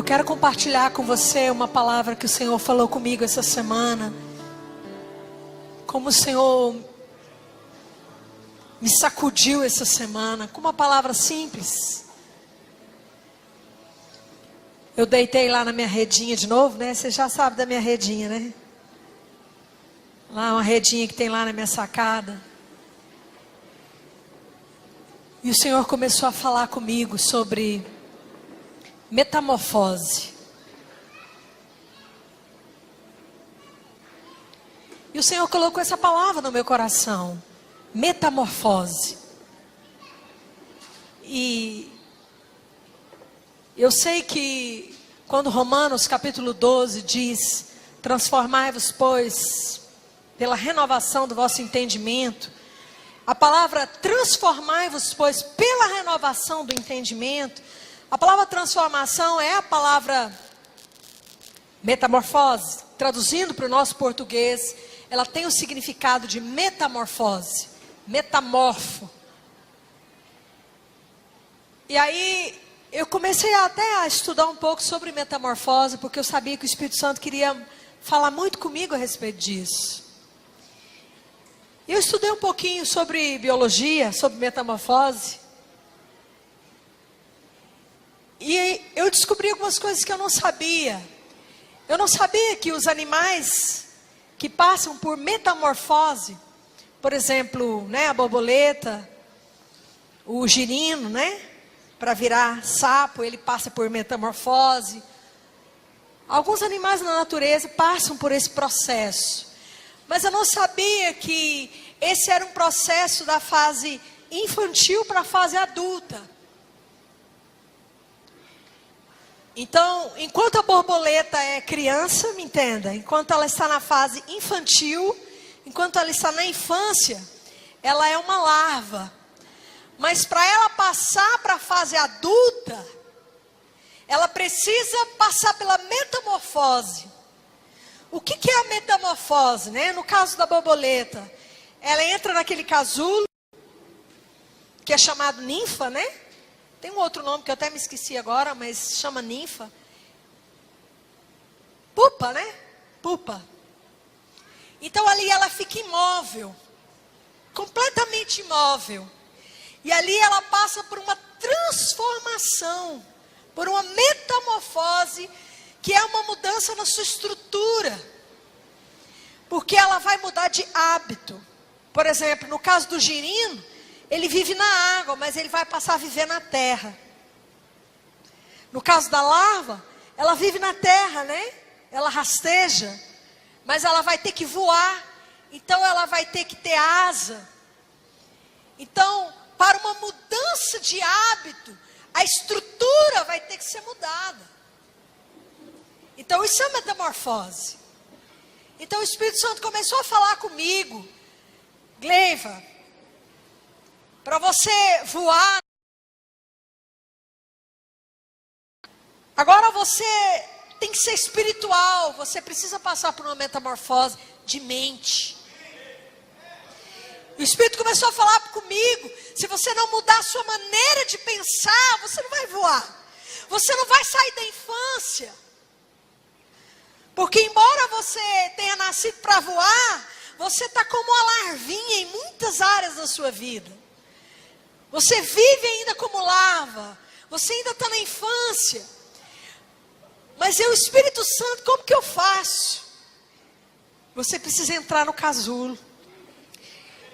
quero compartilhar com você uma palavra que o Senhor falou comigo essa semana. Como o Senhor me sacudiu essa semana com uma palavra simples. Eu deitei lá na minha redinha de novo, né? Você já sabe da minha redinha, né? Lá uma redinha que tem lá na minha sacada. E o Senhor começou a falar comigo sobre metamorfose. E o Senhor colocou essa palavra no meu coração. Metamorfose. E eu sei que quando Romanos capítulo 12 diz: transformai-vos, pois, pela renovação do vosso entendimento. A palavra transformai-vos, pois, pela renovação do entendimento. A palavra transformação é a palavra metamorfose. Traduzindo para o nosso português, ela tem o significado de metamorfose, metamorfo. E aí eu comecei até a estudar um pouco sobre metamorfose, porque eu sabia que o Espírito Santo queria falar muito comigo a respeito disso. Eu estudei um pouquinho sobre biologia, sobre metamorfose. E eu descobri algumas coisas que eu não sabia. Eu não sabia que os animais que passam por metamorfose, por exemplo, né, a borboleta, o girino, né, para virar sapo, ele passa por metamorfose. Alguns animais na natureza passam por esse processo. Mas eu não sabia que esse era um processo da fase infantil para a fase adulta. Então, enquanto a borboleta é criança, me entenda, enquanto ela está na fase infantil, enquanto ela está na infância, ela é uma larva. Mas para ela passar para a fase adulta, ela precisa passar pela metamorfose. O que é a metamorfose, né? No caso da borboleta, ela entra naquele casulo, que é chamado ninfa, né? Tem um outro nome que eu até me esqueci agora, mas chama ninfa. Pupa, né? Pupa. Então ali ela fica imóvel. Completamente imóvel. E ali ela passa por uma transformação. Por uma metamorfose. Que é uma mudança na sua estrutura. Porque ela vai mudar de hábito. Por exemplo, no caso do girino, ele vive na água, mas ele vai passar a viver na terra. No caso da larva, ela vive na terra, né? Ela rasteja, mas ela vai ter que voar. Então ela vai ter que ter asa. Então, para uma mudança de hábito, a estrutura vai ter que ser mudada. Então isso é metamorfose. Então o Espírito Santo começou a falar comigo: Gleiva, para você voar, agora você tem que ser espiritual. Você precisa passar por uma metamorfose de mente. O Espírito começou a falar comigo: se você não mudar a sua maneira de pensar, você não vai voar. Você não vai sair da infância. Porque embora você tenha nascido para voar, você está como uma larvinha em muitas áreas da sua vida. Você vive ainda como larva. Você ainda está na infância. Mas eu, Espírito Santo, como que eu faço? Você precisa entrar no casulo.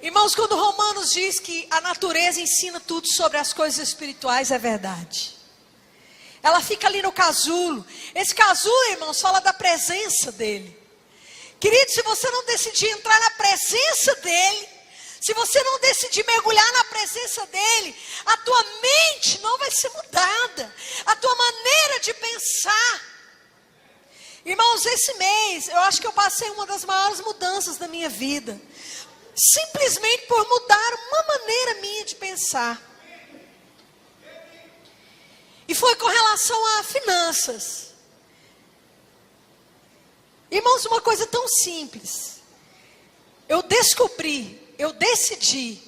Irmãos, quando Romanos diz que a natureza ensina tudo sobre as coisas espirituais, é verdade. Ela fica ali no casulo. Esse casulo, irmãos, fala da presença dele. Querido, se você não decidir entrar na presença dele, se você não decidir mergulhar na presença dele, a tua mente não vai ser mudada. A tua maneira de pensar. Irmãos, esse mês, eu acho que eu passei uma das maiores mudanças da minha vida. Simplesmente por mudar uma maneira minha de pensar. E foi com relação a finanças. Irmãos, uma coisa tão simples. Eu decidi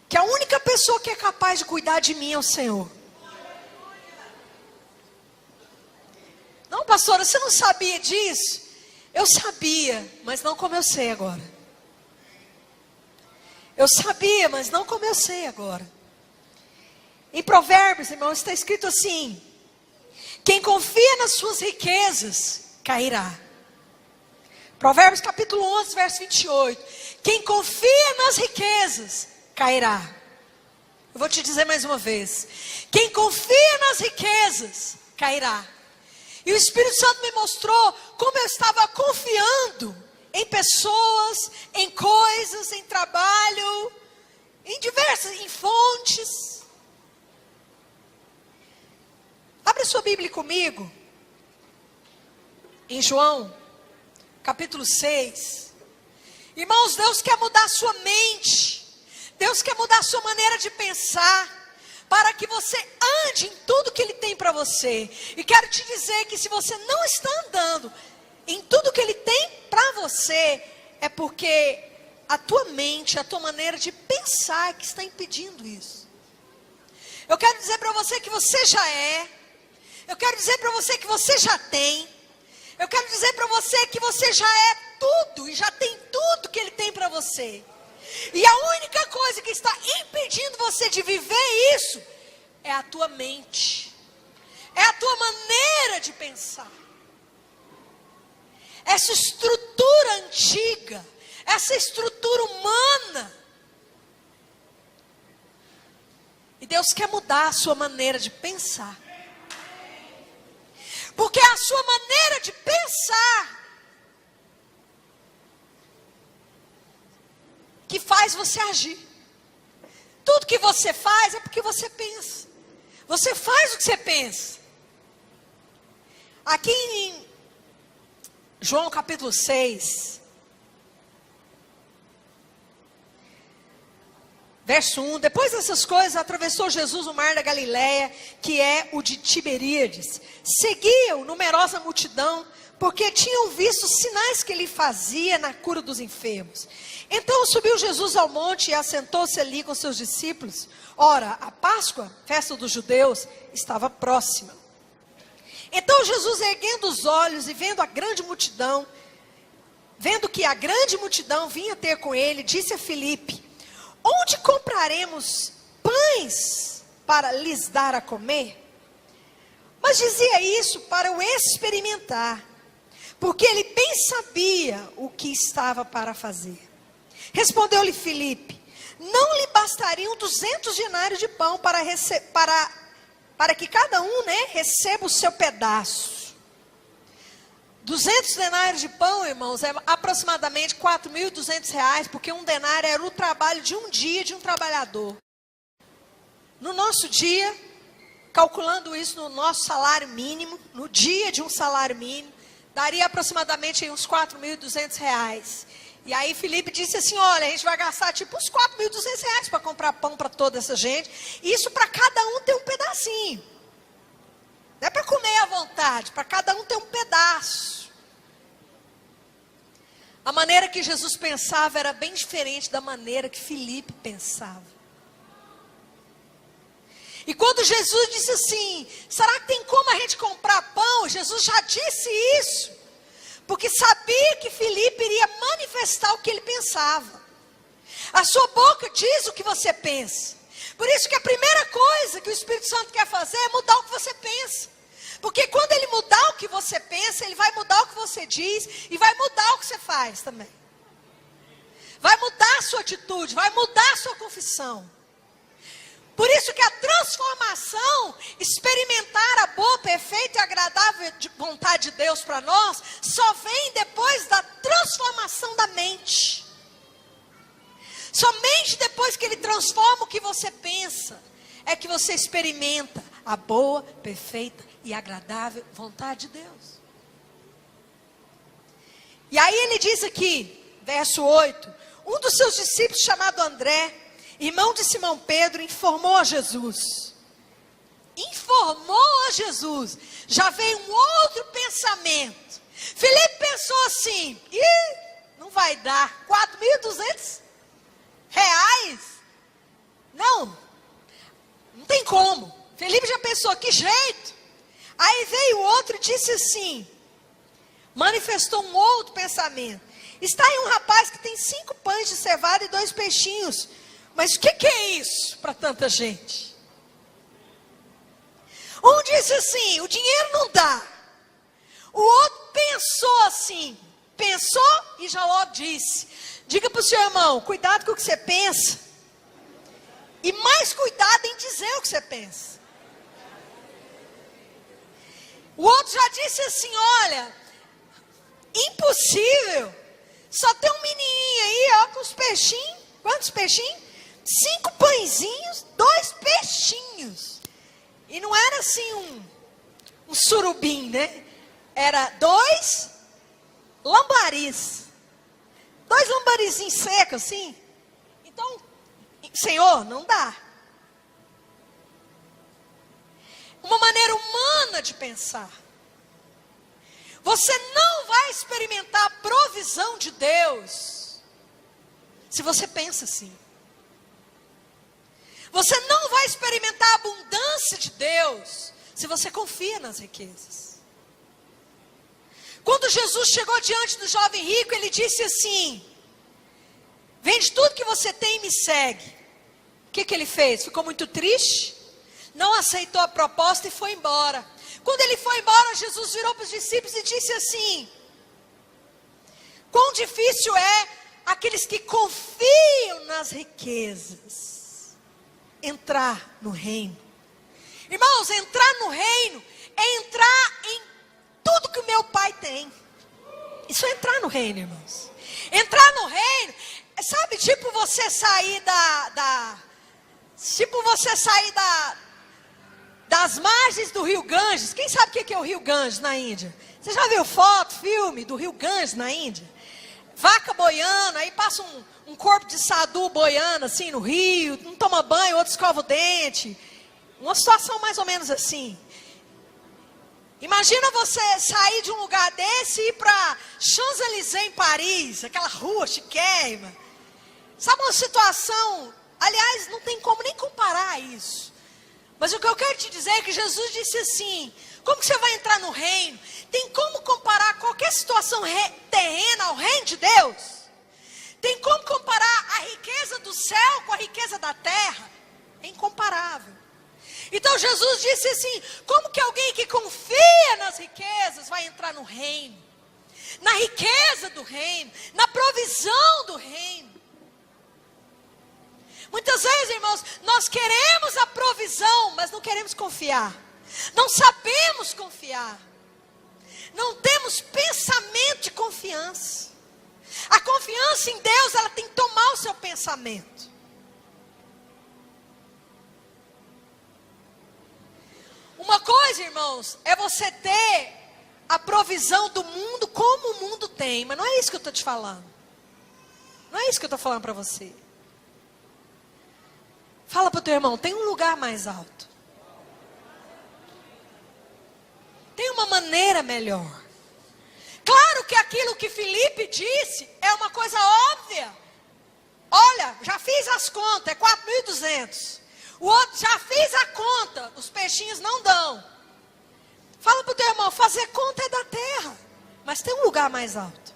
que a única pessoa que é capaz de cuidar de mim é o Senhor. Pastora, você não sabia disso? Eu sabia, mas não como eu sei agora. Eu sabia, mas não como eu sei agora. Em Provérbios, irmãos, está escrito assim: quem confia nas suas riquezas, cairá. Provérbios capítulo 11, verso 28. Quem confia nas riquezas, cairá. Eu vou te dizer mais uma vez. Quem confia nas riquezas, cairá. E o Espírito Santo me mostrou como eu estava confiando em pessoas, em coisas, em trabalho, em fontes. Abre sua Bíblia comigo. Em João, capítulo 6. Irmãos, Deus quer mudar a sua mente. Deus quer mudar a sua maneira de pensar, para que você ande em tudo que Ele tem para você. E quero te dizer que se você não está andando em tudo que Ele tem para você, é porque a tua mente, a tua maneira de pensar que está impedindo isso. Eu quero dizer para você que você já é. Eu quero dizer para você que você já tem. Eu quero dizer para você que você já é tudo e já tem tudo que Ele tem para você. E a única coisa que está impedindo você de viver isso é a tua mente. É a tua maneira de pensar. Essa estrutura antiga, essa estrutura humana. E Deus quer mudar a sua maneira de pensar. Porque é a sua maneira de pensar que faz você agir. Tudo que você faz é porque você pensa. Você faz o que você pensa. Aqui em João capítulo 6, verso 1. Depois dessas coisas, atravessou Jesus o mar da Galileia, que é o de Tiberíades. Seguia-o numerosa multidão, porque tinham visto os sinais que ele fazia na cura dos enfermos. Então subiu Jesus ao monte e assentou-se ali com seus discípulos. Ora, a Páscoa, festa dos judeus, estava próxima. Então Jesus, erguendo os olhos e vendo que a grande multidão vinha ter com ele, disse a Filipe: onde compraremos pães para lhes dar a comer? Mas dizia isso para o experimentar, porque ele bem sabia o que estava para fazer. Respondeu-lhe Filipe: não lhe bastariam 200 denários de pão para que cada um, receba o seu pedaço. 200 denários de pão, irmãos, é aproximadamente R$4.200, porque um denário era o trabalho de um dia de um trabalhador. No nosso dia, calculando isso no nosso salário mínimo, no dia de um salário mínimo, daria aproximadamente uns R$4.200. E aí Filipe disse assim: olha, a gente vai gastar tipo uns R$4.200 para comprar pão para toda essa gente. Isso para cada um ter um pedacinho. Não é para comer à vontade, para cada um ter um pedaço. A maneira que Jesus pensava era bem diferente da maneira que Filipe pensava. E quando Jesus disse assim: será que tem como a gente comprar pão? Jesus já disse isso, porque sabia que Filipe iria manifestar o que ele pensava. A sua boca diz o que você pensa. Por isso que a primeira coisa que o Espírito Santo quer fazer é mudar o que você pensa. Porque quando ele mudar o que você pensa, ele vai mudar o que você diz e vai mudar o que você faz também. Vai mudar a sua atitude, vai mudar a sua confissão. Por isso que a transformação, experimentar a boa, perfeita e agradável vontade de Deus para nós, só vem depois da transformação da mente. Somente depois que Ele transforma o que você pensa, é que você experimenta a boa, perfeita e agradável vontade de Deus. E aí ele diz aqui, verso 8, um dos seus discípulos chamado André, irmão de Simão Pedro, informou a Jesus. Já veio um outro pensamento. Filipe pensou assim: não vai dar R$4.200? Não tem como. Filipe já pensou: que jeito? Aí veio o outro e disse assim, manifestou um outro pensamento. Está aí um rapaz que tem 5 pães de cevada e 2 peixinhos. Mas o que é isso para tanta gente? Um disse assim, o dinheiro não dá. O outro pensou assim, pensou e já logo disse. Diga para o seu irmão, cuidado com o que você pensa. E mais cuidado em dizer o que você pensa. O outro já disse assim, olha, impossível. Só tem um menininho aí, ó, com os peixinhos. Quantos peixinhos? 5 pãezinhos, 2 peixinhos. E não era assim um surubim, né? Era 2 lambaris. 2 lambarizinhos secos, assim. Então, Senhor, não dá. Uma maneira humana de pensar. Você não vai experimentar a provisão de Deus se você pensa assim. Você não vai experimentar a abundância de Deus se você confia nas riquezas. Quando Jesus chegou diante do jovem rico, ele disse assim, vende tudo que você tem e me segue. O que ele fez? Ficou muito triste, não aceitou a proposta e foi embora. Quando ele foi embora, Jesus virou para os discípulos e disse assim, quão difícil é aqueles que confiam nas riquezas entrar no reino. Irmãos, entrar no reino é entrar em tudo que o meu pai tem. Isso é entrar no reino, irmãos. Entrar no reino, sabe, tipo você sair das margens do rio Ganges. Quem sabe o que é o rio Ganges na Índia? Você já viu foto, filme do rio Ganges na Índia? Vaca boiando, aí passa um corpo de sadhu boiando assim no rio, um toma banho, outro escova o dente. Uma situação mais ou menos assim. Imagina você sair de um lugar desse e ir para Champs-Élysées em Paris, aquela rua chiquérrima. Sabe uma situação, aliás, não tem como nem comparar isso. Mas o que eu quero te dizer é que Jesus disse assim, como que você vai entrar no reino? Tem como comparar qualquer situação terrena ao reino de Deus? Tem como comparar a riqueza do céu com a riqueza da terra? É incomparável. Então Jesus disse assim, como que alguém que confia nas riquezas vai entrar no reino? Na riqueza do reino, na provisão do reino. Muitas vezes, irmãos, nós queremos a provisão, mas não queremos confiar. Não sabemos confiar. Não temos pensamento de confiança. A confiança em Deus, ela tem que tomar o seu pensamento. Uma coisa, irmãos, é você ter a provisão do mundo como o mundo tem. Mas não é isso que eu estou te falando. Não é isso que eu estou falando para você. Fala para o teu irmão, tem um lugar mais alto. Tem uma maneira melhor. Claro que aquilo que Filipe disse é uma coisa óbvia. Olha, já fiz as contas, é 4.200. O outro, já fiz a conta, os peixinhos não dão. Fala para o teu irmão, fazer conta é da terra. Mas tem um lugar mais alto.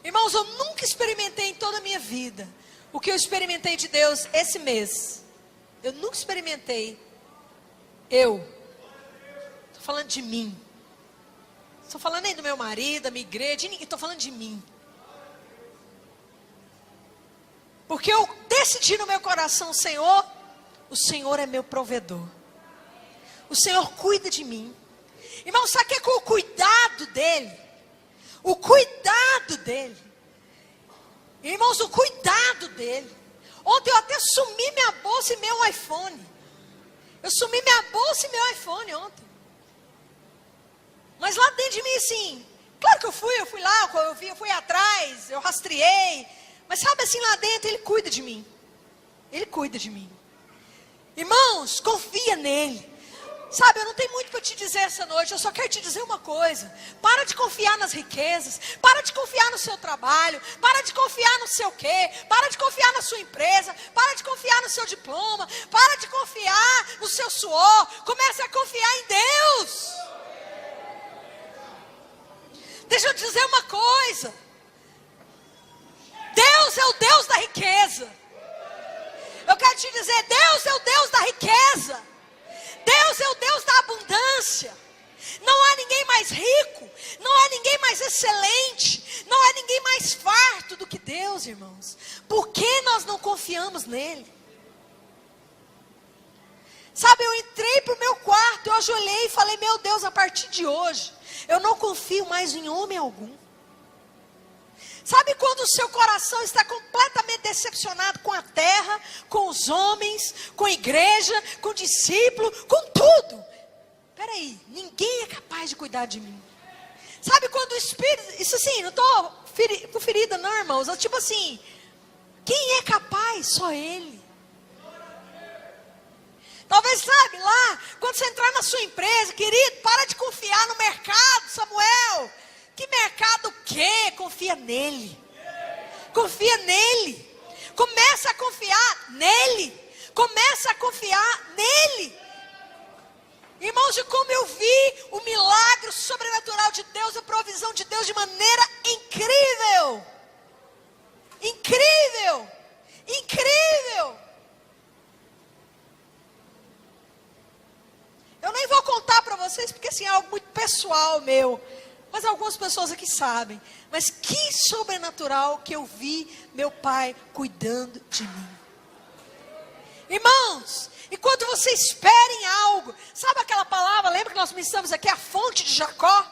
Irmãos, eu nunca experimentei em toda a minha vida o que eu experimentei de Deus esse mês. Eu nunca experimentei. Estou falando de mim. Estou falando nem do meu marido, da minha igreja, de ninguém. Estou falando de mim. Porque eu decidi no meu coração, Senhor, o Senhor é meu provedor. O Senhor cuida de mim. Irmão, sabe o que é com o cuidado dEle? O cuidado dEle. Irmãos, o cuidado dEle. Ontem eu até sumi minha bolsa e meu iPhone. Eu sumi minha bolsa e meu iPhone ontem. Mas lá dentro de mim, assim, claro que eu fui lá, eu fui atrás, eu rastreei. Mas sabe assim, lá dentro, Ele cuida de mim. Ele cuida de mim. Irmãos, confia nele. Sabe, eu não tenho muito para te dizer essa noite, eu só quero te dizer uma coisa. Para de confiar nas riquezas, para de confiar no seu trabalho, para de confiar no seu quê, para de confiar na sua empresa, para de confiar seu diploma, para de confiar no seu suor, comece a confiar em Deus. Deixa eu dizer uma coisa, Deus é o Deus da riqueza. Eu quero te dizer, Deus é o Deus da riqueza, Deus é o Deus da abundância. Não há ninguém mais rico, não há ninguém mais excelente, não há ninguém mais farto do que Deus, irmãos. Por que nós não confiamos nele? Sabe, eu entrei para o meu quarto, eu ajoelhei e falei, meu Deus, a partir de hoje, eu não confio mais em homem algum. Sabe quando o seu coração está completamente decepcionado com a terra, com os homens, com a igreja, com o discípulo, com tudo? Peraí, ninguém é capaz de cuidar de mim. Sabe quando o Espírito, isso assim, não estou com ferida não, irmãos, é tipo assim, quem é capaz? Só Ele. Talvez, sabe, lá, quando você entrar na sua empresa, querido, para de confiar no mercado, Samuel. Que mercado o quê? Confia nele. Confia nele. Começa a confiar nele. Começa a confiar nele. Irmãos, de como eu vi o milagre sobrenatural de Deus, a provisão de Deus de maneira incrível. Incrível. Incrível. Eu nem vou contar para vocês, porque assim, é algo muito pessoal meu. Mas algumas pessoas aqui sabem. Mas que sobrenatural que eu vi meu pai cuidando de mim. Irmãos, enquanto você espera em algo, sabe aquela palavra, lembra que nós ministramos aqui, a fonte de Jacó?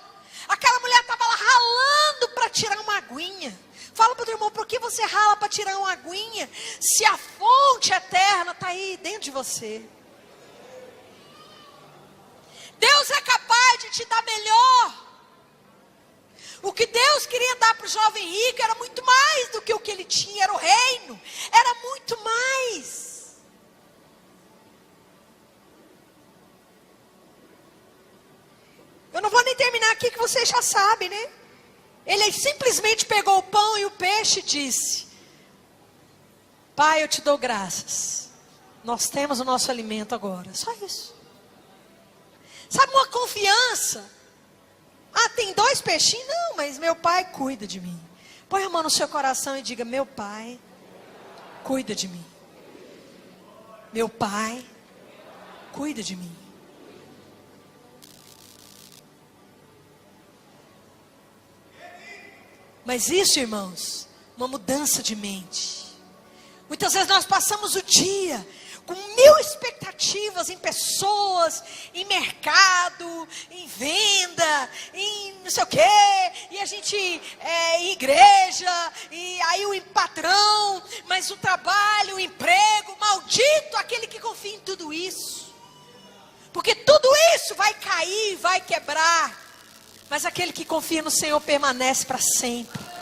Aquela mulher estava lá ralando para tirar uma aguinha. Fala para o teu irmão, por que você rala para tirar uma aguinha? Se a fonte eterna está aí dentro de você. Deus é capaz de te dar melhor. O que Deus queria dar para o jovem rico era muito mais do que o que ele tinha, era o reino, era muito mais. Eu não vou nem terminar aqui que vocês já sabem, né? Ele simplesmente pegou o pão e o peixe e disse, Pai, eu te dou graças, nós temos o nosso alimento agora, só isso. Sabe uma confiança? Ah, tem 2 peixinhos? Não, mas meu pai cuida de mim. Põe a mão no seu coração e diga, meu pai cuida de mim. Meu pai cuida de mim. Mas isso, irmãos, uma mudança de mente. Muitas vezes nós passamos o dia com 1000 expectativas em pessoas, em mercado, em venda, em não sei o quê, e a gente em igreja, e aí o patrão, mas o trabalho, o emprego, maldito aquele que confia em tudo isso. Porque tudo isso vai cair, vai quebrar. Mas aquele que confia no Senhor permanece para sempre.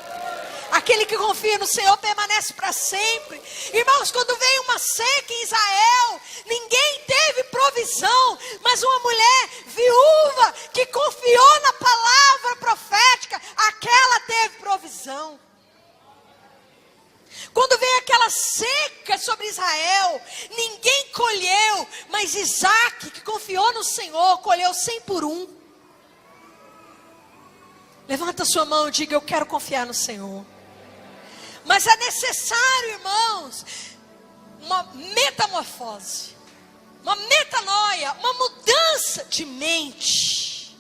Aquele que confia no Senhor permanece para sempre. Irmãos, quando veio uma seca em Israel, ninguém teve provisão. Mas uma mulher viúva que confiou na palavra profética, aquela teve provisão. Quando veio aquela seca sobre Israel, ninguém colheu. Mas Isaac, que confiou no Senhor, colheu 100 por 1. Levanta a sua mão e diga, eu quero confiar no Senhor. Mas é necessário, irmãos, uma metamorfose, uma metanoia, uma mudança de mente.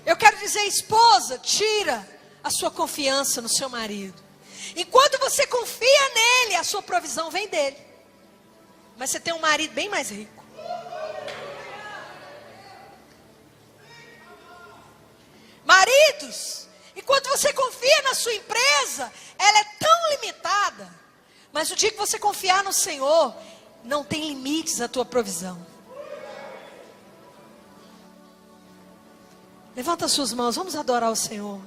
Eu quero dizer, esposa, tira a sua confiança no seu marido. Enquanto você confia nele, a sua provisão vem dele. Mas você tem um marido bem mais rico. Maridos, enquanto você confia na sua empresa, ela é tão limitada. Mas o dia que você confiar no Senhor, não tem limites a tua provisão. Levanta as suas mãos, vamos adorar o Senhor.